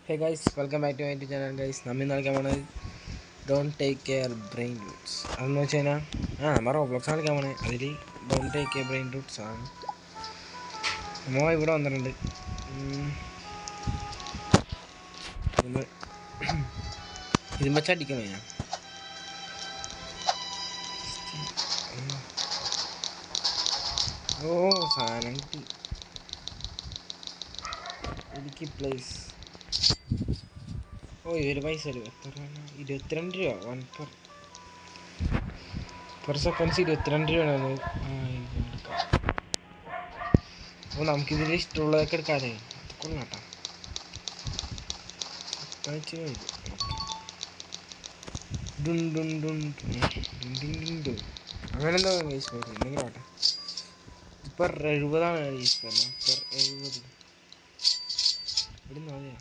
Hey guys, welcome back to my YouTube channel guys. നമ്മൾ ഇന്ന് കളിക്കാൻ പോണത് don't take care brain Roots. അതെന്ന് വെച്ച് കഴിഞ്ഞാൽ നമ്മൾ റോബ്ലോക്സ് കളിക്കാൻ പോണത്. അതിൽ don't take care brain Roots ആണ്. നമ്മൾ ഇവിടെ വന്നിട്ടുണ്ട്. ഇത് വെച്ചടിക്കണോ ഞാൻ? ഓ സാധനം കിട്ടി എനിക്ക് പ്ലേസ്. ഓ ഇതൊരു പൈസ തരും. എത്ര 22 രൂപ 1 പെർ സെക്കൻഡ്സ് 22 രൂപയാണ്. എടുക്കാം. അപ്പോൾ നമുക്കിതിൽ ഇഷ്ടമുള്ളതൊക്കെ എടുക്കാതെ കൊള്ളാട്ടോ. അങ്ങനെ എന്താ എന്തെങ്കിലും ആട്ടെ. പെർ 70 പെർ 70 ഇവിടുന്ന് മതിയാ.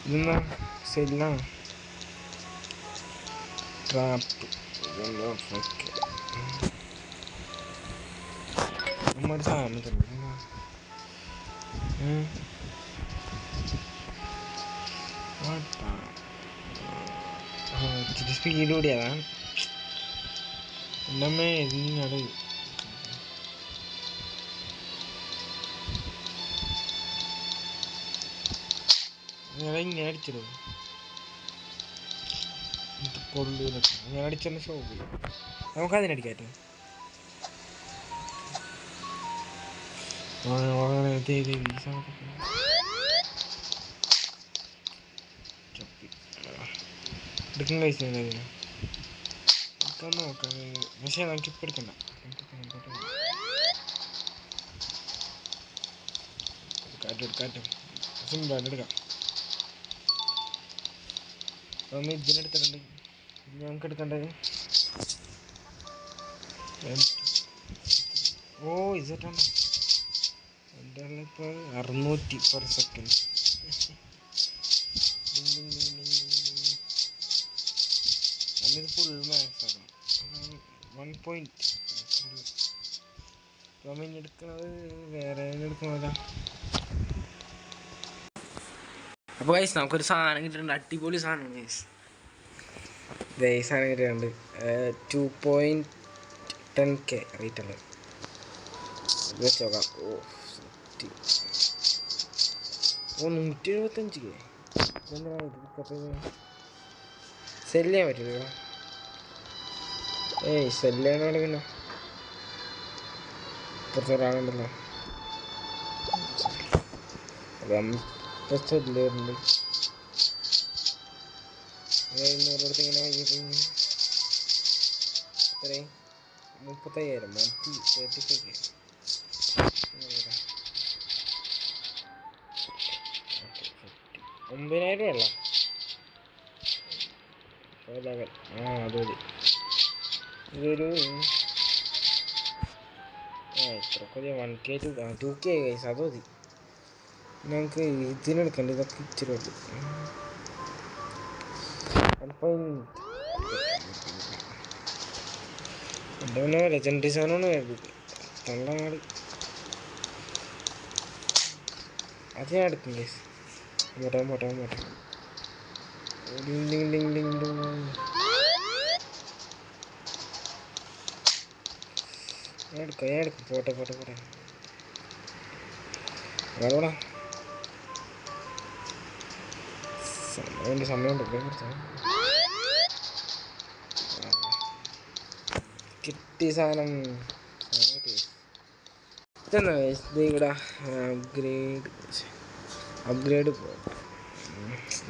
ഇതെന്നാ സെല്ലാണ്. ട്രാപ്പ് നമ്മൊരു സാധനം തന്നെ ഇച്ചിരി സ്പീഡ് കൂടിയതാണ്. നമ്മ എങ്ങനെയാണ് ഇങ്ങനെ അടിച്ചിടും. കൊള്ളൂരൊക്കെ അങ്ങനെ അടിച്ചെന്നെ ഷോപ്പ് നമുക്കതിനടിക്കാറ്റോ. എടുക്കുന്ന പൈസ എടുക്കാൻ നോക്കാം. പക്ഷേ നമുക്കിപ്പോൾ എടുക്കണ്ട. എടുക്കാറ്റോ സിമ്പിളായിട്ട് എടുക്കാം. നമ്മൾ ഇതിനെടുത്തിട്ടുണ്ട്. ഞങ്ങൾക്ക് എടുക്കേണ്ടത് ഓ ഇതാണോ എൻ്റെ ഇപ്പോൾ 600 പെർ സെക്കൻഡ്. നമ്മിത് ഫുൾ മാക്സ് ആക്കണം. 1 പോയിന്റ് നമ്മൾ ഇനി എടുക്കുന്നത് വേറെ എടുക്കണമല്ല. അപ്പോൾ ഗൈസ് നമുക്കൊരു സാധനം കിട്ടിയിട്ടുണ്ട്. അടിപൊളി സാധനമാണ് ഗൈസ്. ഈ സാധനം കിട്ടിയിട്ടുണ്ട്. 2.10K റേറ്റുള്ളത് വെച്ച് നോക്കാം. ഓ 175K സെല് ചെയ്യാൻ പറ്റില്ല. സെല് ചെയ്യാനോട് പിന്നെ കുറച്ചൊരാളുണ്ടല്ലോ. സെല്ലുണ്ട് 200 ഇങ്ങനെ ഇങ്ങനെ എത്രയും 35,000 മന്തി 35K. 9,000 ഉള്ള അത് മതി. ഇതൊരു ഇത്ര കൊതിയ 1K 2K കൈസ് അത് മതി. ഞങ്ങൾക്ക് ഇതിനെടുക്കണ്ട. ഇതൊക്കെ ഇച്ചിരി ഉള്ളു. എന്താ ലെജൻഡറി സാധനമാണ് വേണ്ടത്. തൊള്ളാട് അത് ഞാൻ എടുക്കും കേസ്. പോട്ടെ ഞാൻ എടുക്കും. പോട്ടെ വേണോടാ. സമയമുണ്ട്. കിട്ടി സാധനം ഇതെന്നാ ഇവിടെ അപ്ഗ്രേഡ്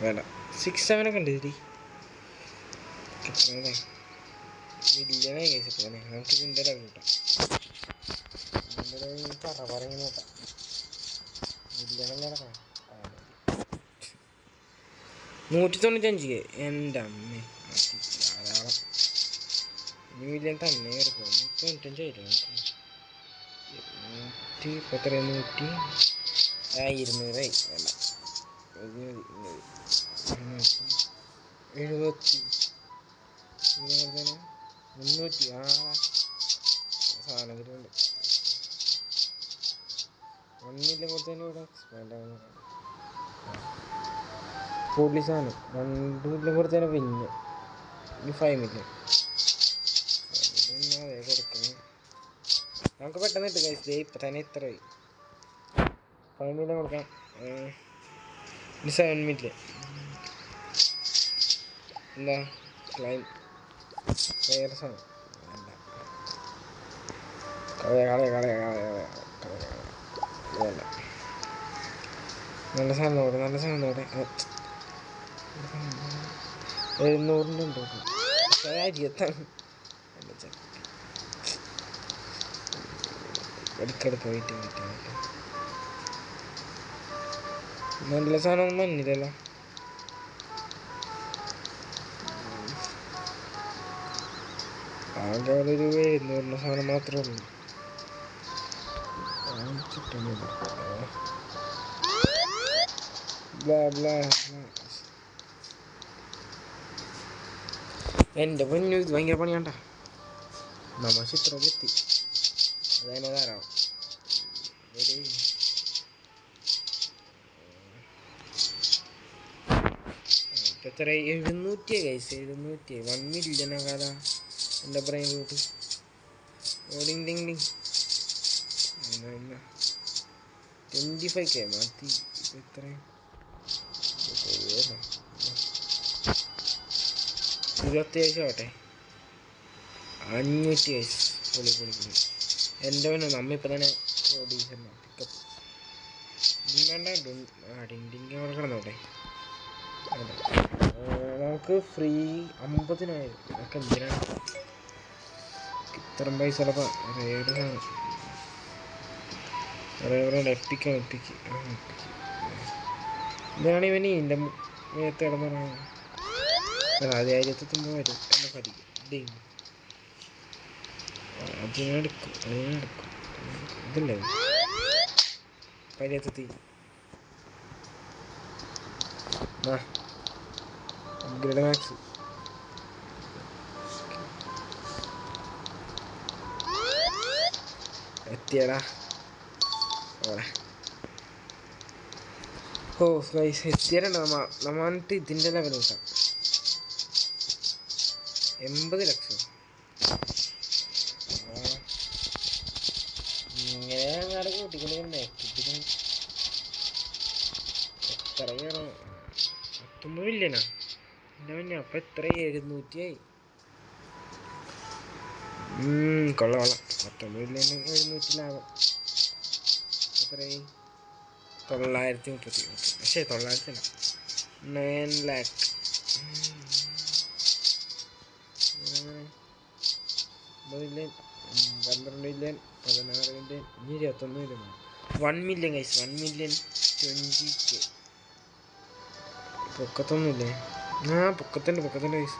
വേണ്ട. 6-7 ഒക്കെ ഉണ്ട്. ഇതിൽ കിട്ടണേ മില്യണേ കേസ് കിട്ടണേ. നമുക്ക് ഇതിൻ്റെ ലെവൽ കിട്ടാം. പറങ്ങനെ കിട്ടാം. മില്യണല്ലേ കിടക്കണം. 195K എൻ്റെ അമ്മ ധാരാളം. ഇനി മില്യൺ തന്നെ എടുക്കും. 195 ആയില്ല. 200 വേണ്ട. 300 സാധനം കിട്ടുന്നുണ്ട്. 1 മില്യൺ കൊടുത്തതിന് ഇവിടെ എക്സ്പാൻഡ് ആവുന്നു. പോലീസാണ് 2 മില്യൺ കൊടുത്തതിനെ പിന്നെ ഇനി 5 മില്യൺ അതേ കൊടുക്കുന്നു. നമുക്ക് പെട്ടെന്ന് കിട്ടും ഗൈസ്. ദേ ഇപ്പം തന്നെ ഇത്രയായി. 5 മില്യൺ കൊടുക്കാം. ഇനി 7 മില്യൺ. എന്താ ക്ലൈം വേറെ സാധനം വേണ്ട. വേണ്ട. നല്ല സാധനം നോടെ, നല്ല സാധനം നോടെ. 700 ഉണ്ടോ? അരിയത്താണ് എടുക്കെടുക്ക. വെയിറ്റ് നല്ല സാധനം മഞ്ഞില്ലല്ലോ. ആകെ ഒരു 700 സാധനം മാത്രമേ ഉള്ളൂ. എൻ്റെ പൊന്നു ഇത് ഭയങ്കര പണിയാണ്ട. നമ്മ ചിത്രത്തിലെത്തി. അതതിനെ ധാരാളം. എത്ര 700 കൈസ് 700 1 മില്യൺ ആകാല എൻ്റെ ബ്രെയിൻ റൂട്ട് ഓടിങ് ഡിങ് ഡിങ് 25K മതി. ഇപ്പം എത്രയും ഇത് അത്യാവശ്യം ആവട്ടെ. 500 കൈസ്. പൊളി എൻ്റെ പിന്നെ നമ്മ ഇപ്പം തന്നെ പിക്കപ്പ് വേണ്ട. ഡിങ്കിങ് അവിടെ കിടന്നോട്ടെ. നമുക്ക് ഫ്രീ 50,000. നമുക്ക് എന്തിനാണ് ഇത്രയും പൈസ? എപ്പിക്ക് ഇതാണ് ഇവന് എൻ്റെ മേത്ത് കിടന്നുറങ്ങുന്നത്. അത് 1000 വരും എന്നെ പഠിക്കും. അതിനെടുക്കും ഇതല്ലേ 1000 അപ്ഗ്രേഡ് മാക്സ്. എത്തിയടാ. ഓ ഗൈസ് എത്തിയാലുണ്ട്. നമ്മ വന്നിട്ട് ഇതിൻ്റെ ലെവൽ കൂട്ടാം. 80 ലക്ഷം ഇങ്ങനെ അങ്ങാട് കൂട്ടിക്കൊണ്ടിരിക്കണേ. എത്ര കയറണം? 19 മില്യനാ എൻ്റെ മുന്നേ. അപ്പം എത്ര 700 ആയി. കൊള്ളാം. 19 മില്യൺ 700 ലാഭം. എത്രയായി? 930. പക്ഷേ 900 9 ലാക്ക്. 9 മില്യൺ 12 മില്യൺ 16 മില്യൺ ഇനി 21 മില്യൺ 1 മില്യൺ കൈസ്. 1 മില്യൺ 20K. പൊക്കത്തൊന്നുമില്ലേ? പൊക്കത്തുണ്ട് കൈസ്.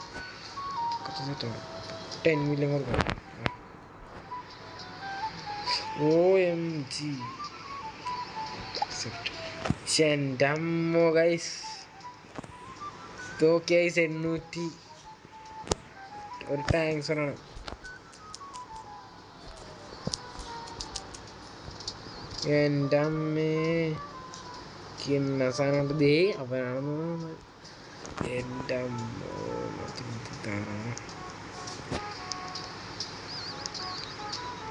പൊക്കത്ത് സെറ്റാണ്. 10 മില്യൺ കൊടുക്കണം. OMG. എൻ്റെ അമ്മോ ഗൈസ്. ഓക്കെ ഗൈസ് 800 ഒരു ടാങ്ക്സറാണ്. എൻ്റെ അമ്മേ കിണ്ണ സാധനം ദേ അവനാണെന്ന്. എൻ്റെ അമ്മോ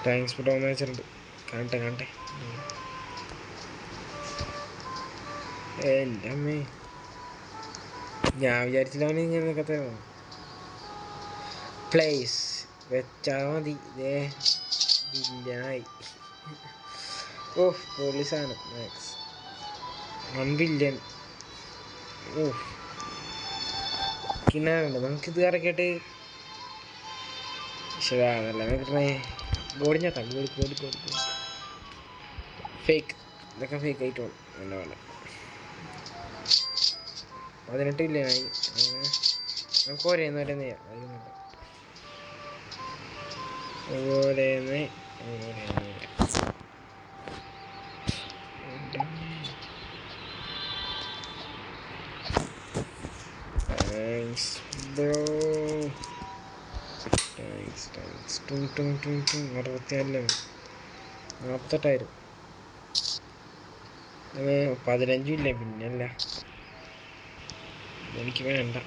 താങ്ക്സ് ഫോർ ഡോൺ വെച്ചിട്ടുണ്ട്. കാണട്ടെ. എൻ്റെ അമ്മേ ഞാൻ വിചാരിച്ചില്ലാണ് ഇങ്ങനെയൊക്കെ തരാം. പ്ലേസ് വെച്ചാൽ മതി. ഇതേ ബില്യണായി. പോലീസാണ് മാക്സ് 1 ബില്യൺ. കിണറുണ്ട്. നമുക്കിത് ഇറക്കിയിട്ട് നല്ല കിട്ടണേ. ഗോടിഞ്ഞാക്കാം. ഗോടി ഫേക്ക്. ഇതൊക്കെ ഫേക്ക് ആയിട്ട് വേണം. നല്ല വേണം. 18 ബില്യണായി. നമുക്ക് ഒരേന്ന് താങ്ക്സ് ബ്രോ. താങ്ക്സ് 64 48,000. 15 ഇല്ലേ പിന്നല്ല. എനിക്ക് വേണ്ട.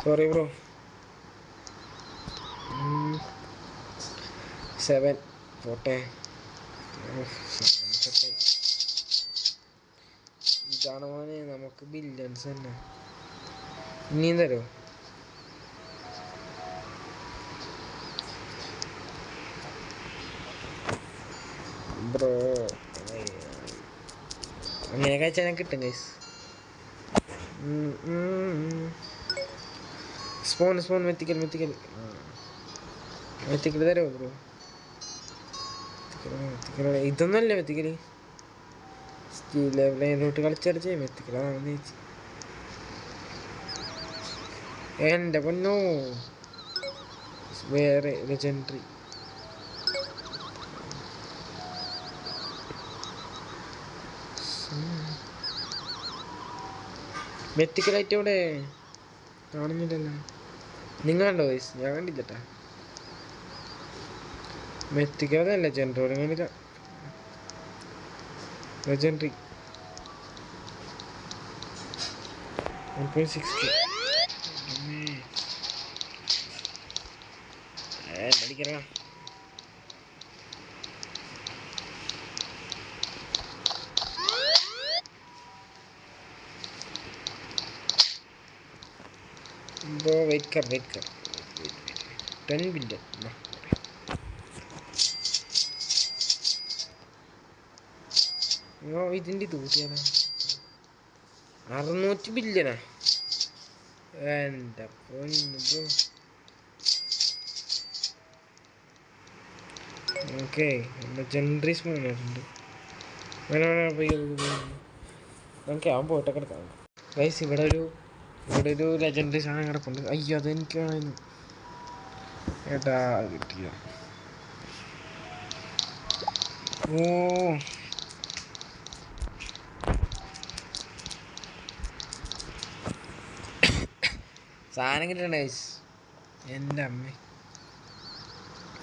Sorry bro. 7 പോട്ടെ. ഇതാണ് മോനെ നമുക്ക് ബില്യൺസ് തന്നെ. ഇനിയും തരോ? ബ്രോ അങ്ങനെ കഴിച്ചാൽ കിട്ടും ഗൈസ്. സ്പോൺ മെത്തിക്കൽ തരോ ബ്രോ? ഇതൊന്നല്ലേ മെത്തിക്കല്. സ്റ്റീൽ ലെവലിലോട്ട് കളിച്ചടിച്ചേ മെത്തിക്കലാണ് ജയിച്ചു. എൻ്റെ പൊന്നോ, വേറെ ലെജൻഡറി. മെത്തിക്കലായിട്ട് ഇവിടെ കാണുന്നില്ലല്ലോ. നിങ്ങൾ കണ്ടോ വയസ്സ്? ഞാൻ കണ്ടില്ലട്ടാ. മെത്തിക്കലല്ല ലെജൻഡറി. കാണില്ല ലെജൻഡറി 1.6K. അടിക്കറാ. ബ്രോ വെയിറ്റ് കർ 10 ബില്യൺ. ഇതിൻ്റെ ഇത് കൂട്ടിയാലോ? 600 ബില്യണാ? എൻ്റെ പൊന്ന് ബ്രോ. Okay legendary സ്മൂണുണ്ട്. നമുക്ക് ആവാൻ പോയിട്ടൊക്കെ കിടക്കാം ഗൈസ്. ഇവിടെ ഒരു ലെജൻഡറി സാധനം കിടപ്പുണ്ട്. അയ്യോ അതെനിക്ക് വേണമെന്ന് ഏട്ടാ കിട്ടിയ. ഓ സാധനം കിട്ടണ്ട ഗൈസ്. എൻ്റെ അമ്മ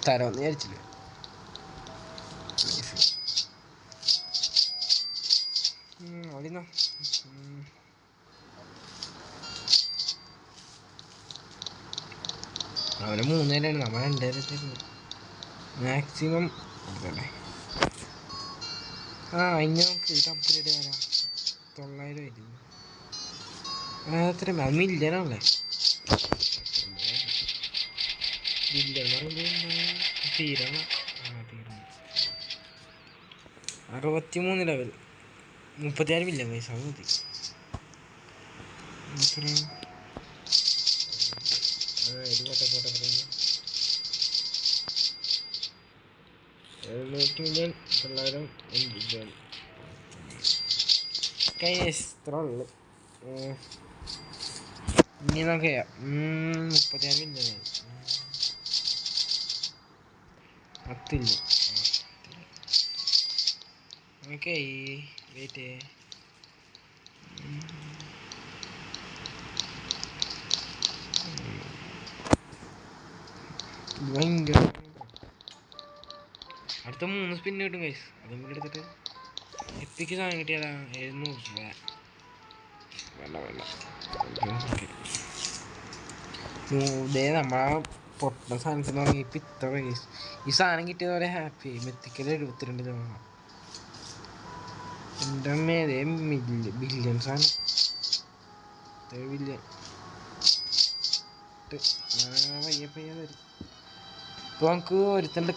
തരോന്ന് വിചാരിച്ചില്ല. ഓടിന്നോ. അവന് 3 നേരമാണ്, നമ്മൾ 2 നേരത്തേക്ക് മാക്സിമം കൊടുക്കണ്ടേ. ഇനി നമുക്ക് ഇത് അപ്ഗ്രേഡ് ചെയ്യാനാ. 900 ആയിരുന്നു. എത്ര മില്യണല്ലേ? മില്യൺ തീരണം. 63 ലെവൽ 36 മില്യൺ പൈസ മതി. ഇത് പോട്ടെ 700 മില്യൺ 900 ബില്യൺ ഇത്ര ഉള്ളു. ഇനി നമുക്ക് 36 മില്യൺ 10 ഓക്കെ വെയിറ്റ്. ഭയങ്കര അടുത്ത 3 സ്പിന്ന് കിട്ടും ഗൈസ്. അതും കൂടി എടുത്തിട്ട് എപ്പിക്ക് സാധനം കിട്ടിയാലാ 700 രൂപ. ഇതേ നമ്മളാ പൊട്ട സാധനത്തിന് തുടങ്ങി ഇപ്പം ഇത്ര ഗൈസ്. ഈ സാധനം കിട്ടിയത് പോലെ ഹാപ്പി. മെത്തിക്കൽ 72 രൂപ. എൻ്റെ അമ്മേതേ ബില്യൺ സാധനം. ബില്യൺ പയ്യെ തരും. ഇപ്പോൾ നമുക്ക് ഒരുത്തണ്ട്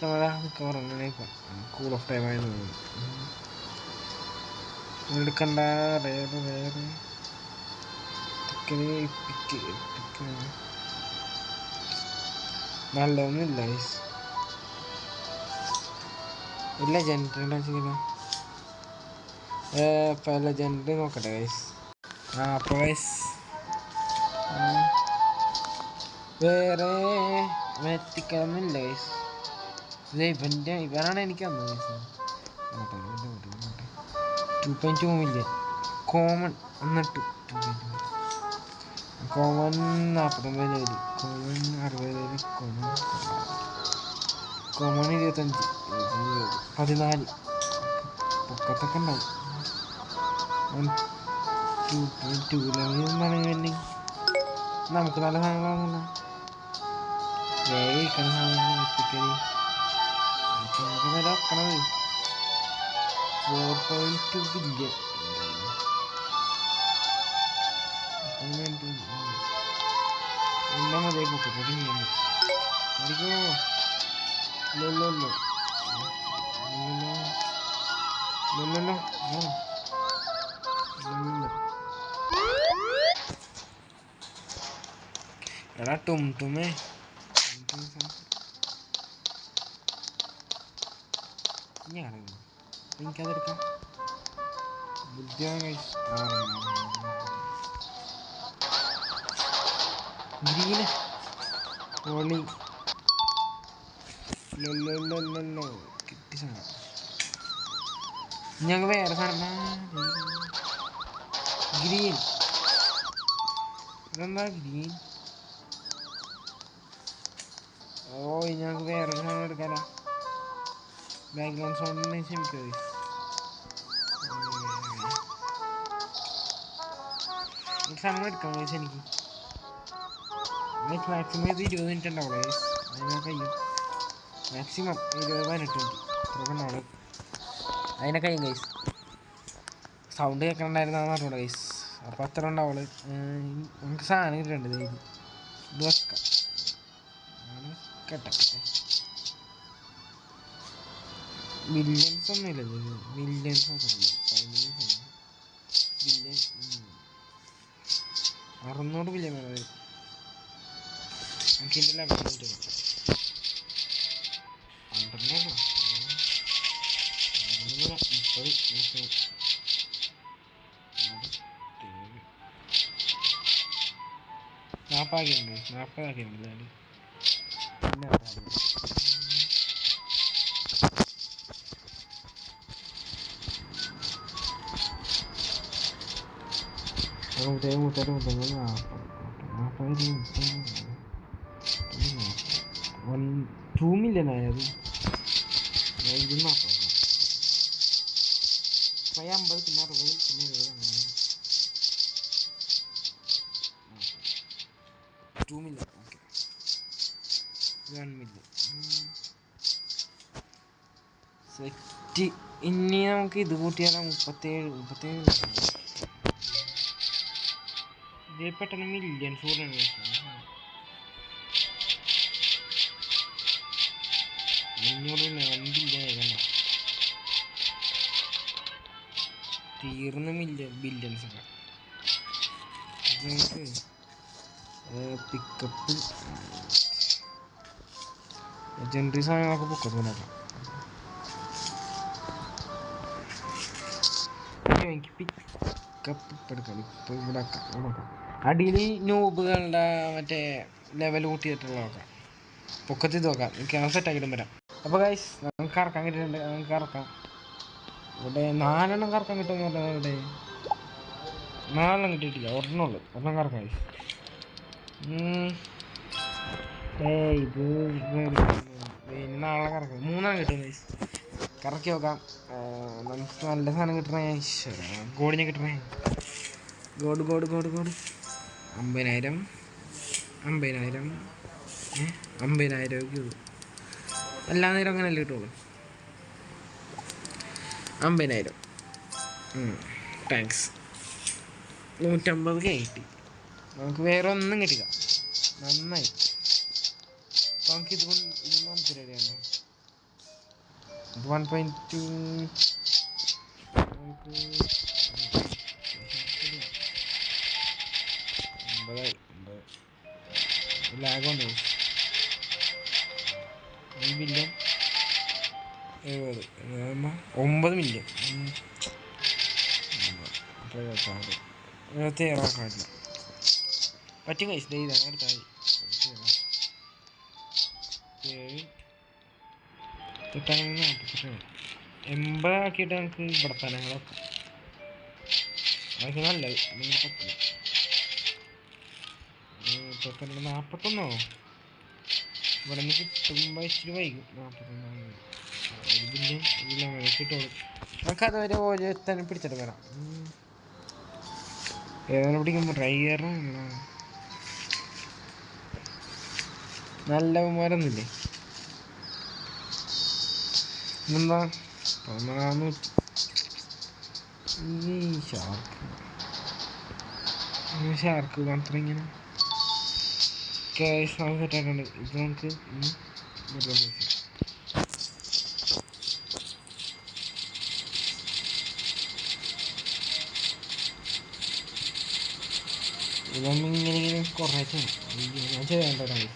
ഉറങ്ങണേ. ഇപ്പം കൂൾ ഓഫ് ടൈം ആയി തോന്നുന്നു. എടുക്കണ്ട. വേറെ നല്ലതൊന്നുമില്ല ഗൈസ്. ഇല്ല ജനറേറ്റ് ആവശ്യമില്ല. ഇപ്പം ലെജൻഡറി നോക്കട്ടെ ഗൈസ്. അപ്പോൾ ഗൈസ് വേറെ മെത്തിക്കൊന്നുമില്ല ഗൈസ്. ഇവരാണ് എനിക്ക് തന്നത് ഗൈസ്. 2.2 million common. എന്നിട്ട് 2.2 common 49 level. Common 60 level. Common 25 14 പൊക്കത്തൊക്കെ ഉണ്ടാവും. നമുക്ക് നല്ല സാധനങ്ങളാണല്ല വേഗം സാധനങ്ങൾ എത്തിക്കരി വെക്കണത് 4.2 ബില്യൺ എല്ലാം മതി പൊക്കത്തോട്ട് അടിക്കോ എടാ ടുമേ എനിക്കതെടുക്കാം ബുദ്ധിയാണ് ഗ്രീന് പൊളി കിട്ടി സാധനം ഞങ്ങൾ വേറെ സാധനം ഗ്രീൻ ഇതെന്താ ഗ്രീൻ ഓ ഞങ്ങൾക്ക് വേറെ സാധനം എടുക്കാനാ ബാക്ക്ഗ്രൗണ്ട് സൗണ്ടിനെ ക്ഷമിക്കുക സാധനം എടുക്കാം ഗൈസ് എനിക്ക് മാക്സിമം ഇത് 20 മിനിറ്റ് ഉണ്ടാവുള്ളൂ ഗൈസ് അതിനെ കഴിയും മാക്സിമം 18 മിനിറ്റ് അത്രയൊക്കെ ഉണ്ടാവുള്ളൂ അതിനെ കഴിയും ഗൈസ് സൗണ്ട് കേൾക്കണ്ടായിരുന്നാന്ന് പറഞ്ഞോളൂ ഗൈസ് അപ്പോൾ അത്ര ഉണ്ടാവുള്ളൂ നമുക്ക് സാധനം കിട്ടേണ്ടത് ഇത് വെക്കാം കേട്ടെ മില്യൻസ് ഒന്നുമില്ല മില്യൻസ് മാത്രമല്ല 600 ബില്യൺ വേണം നമുക്ക് ഇതിൻ്റെ ലെവൽ നാൽപ്പതാക്കിയിട്ടുണ്ട് $2 million ആയത് ഇത് 40 50 പിന്നെ 60 പിന്നെ 70 അങ്ങനെ 2 million ഓക്കെ 1 million സെറ്റ് ഇനി നമുക്ക് ഇത് കൂട്ടിയാലോ 37 ഇത് പെട്ടെന്ന് മില്യൻസ് കൂടെയാണ് തീർന്ന ബില്യൻസ് ഒക്കെ നമുക്ക് പിക്കപ്പ് ലെജൻഡറി സാധനങ്ങളൊക്കെ പൊക്കത്തോണ്ടാക്കാം എനിക്ക് പിക്കപ്പ് ഇപ്പം എടുക്കാം ഇപ്പം ഇവിടെ നോക്കാം അടിയിൽ ന്യൂബുകളുടെ മറ്റേ ലെവൽ കൂട്ടിയിട്ടുള്ള നോക്കാം പൊക്കത്തിൽ നോക്കാം എനിക്ക് സെറ്റാക്കിയിട്ടും വരാം അപ്പോൾ ഗൈസ് നമുക്ക് കറക്കാൻ കിട്ടിയിട്ടുണ്ട് നമുക്ക് കറക്കാം ഇവിടെ 4 എണ്ണം കറക്കാൻ കിട്ടുമെന്ന് പറഞ്ഞാൽ ഇവിടെ 4 എണ്ണം കിട്ടിയിട്ടില്ല ഒരെണ്ണം കറക്കാം ഇത് നാളെ കറക്കാം 3 എണ്ണം കിട്ടും ഗൈസ് കറക്കി നോക്കാം നമുക്ക് നല്ല സാധനം കിട്ടണേ ഗോഡിനെ കിട്ടണേ ഗോഡ് 50,000 എല്ലാ നേരം അങ്ങനെയല്ലേ കിട്ടുള്ളൂ 50,000 താങ്ക്സ് 150 കിട്ടി നമുക്ക് വേറെ ഒന്നും കിട്ടില്ല നന്നായി നമുക്ക് ഇതൊന്നും നമുക്ക് റെഡിയാണ് 1.2 നമുക്ക് ലാഗുണ്ട് 1 ബില്യൺ 9 മില്യൺ 76 കാണില്ല പറ്റും കഴിച്ചു ഇത് അങ്ങനെ എടുത്താൽ മതി 80 ആക്കിയിട്ട് നമുക്ക് ഇവിടെ സ്ഥലങ്ങളൊക്കെ അതൊക്കെ നല്ലത് അല്ലെങ്കിൽ പറ്റില്ല 41 ഇവിടെ നിന്ന് കിട്ടുമ്പോൾ ഇച്ചിരി വൈകും 41 ബില്യൺ കിട്ടുള്ളൂ നമുക്ക് അതുവരെ ഓരോ തന്നെ പിടിച്ചിട്ട് വരാം ഏതാണ് പിടിക്കുമ്പോൾ ഡ്രൈവറാണല്ലോ. നല്ലവന്മാരൊന്നുമില്ലേ? ഇതെന്താ 400 ഈ ഷാർക്ക് മാത്രം ഇങ്ങനെ കേസ് നമുക്ക് സെറ്റായിട്ടുണ്ട്. ഇത് നമുക്ക് ഇതൊന്നും ഇങ്ങനെ കുറേശ്ശെ ഞാൻ ചെയ്യേണ്ട ഗൈസ്.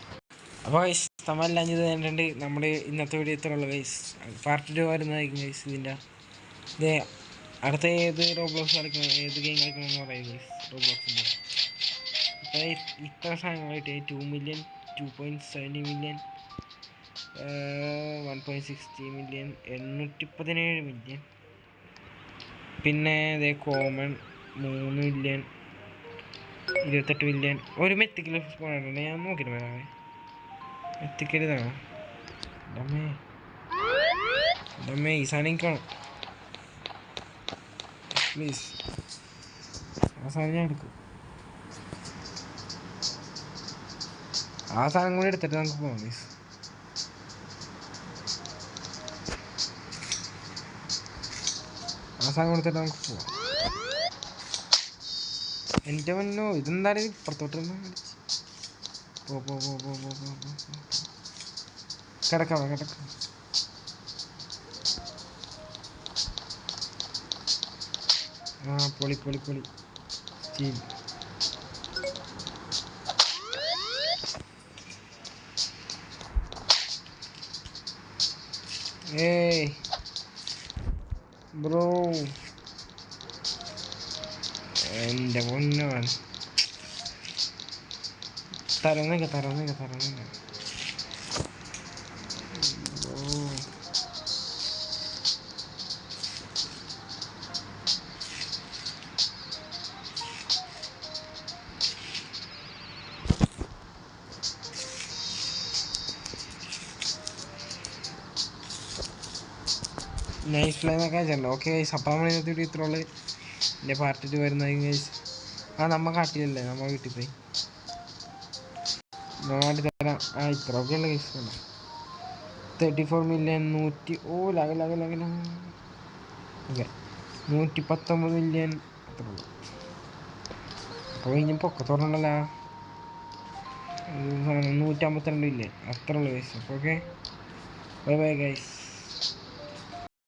അപ്പോൾ ഗൈസ് നമ്മളെല്ലാം ചെയ്ത് കഴിഞ്ഞിട്ടുണ്ട്. നമ്മുടെ ഇന്നത്തെ വീഡിയോ ഇത്ര ഉള്ളു ഗൈസ്. പാർട്ട് 2 വരുന്നതായിരിക്കും ഗൈസ്. ഇതിൻ്റെ ഇത് അടുത്ത ഏത് റോബ്ലോക്സ് കളിക്കണം, ഏത് ഗെയിം കളിക്കണമെന്ന് പറയും ഗൈസ്. റോബ്ലോക്സിൻ്റെ ഇപ്പോൾ ഇത്ര സാധനങ്ങളായിട്ട് 2 മില്യൺ, 2.70 മില്യൺ, 1.60 മില്യൺ, 817 മില്യൺ, പിന്നെ ഇതേ കോമൺ 3 മില്യൺ, 28 മില്യൺ. ഒരു മെത്തിക്കൽ സ്പോണുണ്ട്. ഞാൻ നോക്കിയിട്ട് വരാമേ. മെത്തിക്കൽ ഇതാണോ? ഡമ്മേ ഈ സാധനം കാണും പ്ലീസ്. ആ സാധനം ഞാൻ എടുക്കും. ആ സാധനം കൂടി എടുത്തിട്ട് നമുക്ക് പോകാം പ്ലീസ്. ആ സാധനം കൊടുത്തിട്ട് നമുക്ക് പോവാം. എൻ്റെ മുന്നോ ഇതെന്തായാലും ഇപ്പുറത്തോട്ട് പോ കിടക്കാം. ആ പൊളി സ്റ്റീൽ. ഏയ് ബ്രോ എൻ്റെ പൊന്നാണ്. തരുന്നില്ല നൈസ് പ്ലേ എന്നൊക്കെ അയച്ചിട്ടുണ്ട്. ഓക്കെ ഗൈസ്, അപ്പം നമ്മൾ ഇന്നത്തെ വീഡിയോ ഇത്രയുള്ളൂ. എൻ്റെ പാർട്ട് 2 വരുന്നത് ഗൈസ്. നമ്മ കാട്ടിലല്ലേ, നമ്മൾ വീട്ടിൽ പോയി നാട്ടിൽ തരാം. ഇത്രയൊക്കെ ഉള്ള ഗൈസ്. 34 മില്യൺ, 100 ഓക്കെ 119 മില്യൺ അത്ര ഉള്ളൂ. അപ്പോൾ ഇനി പൊക്കത്തോടുണ്ടല്ലോ 152 മില്യൺ അത്ര ഉള്ളു ഗൈസ്. അപ്പോൾ ഓക്കെ ബൈ ഗൈസ്.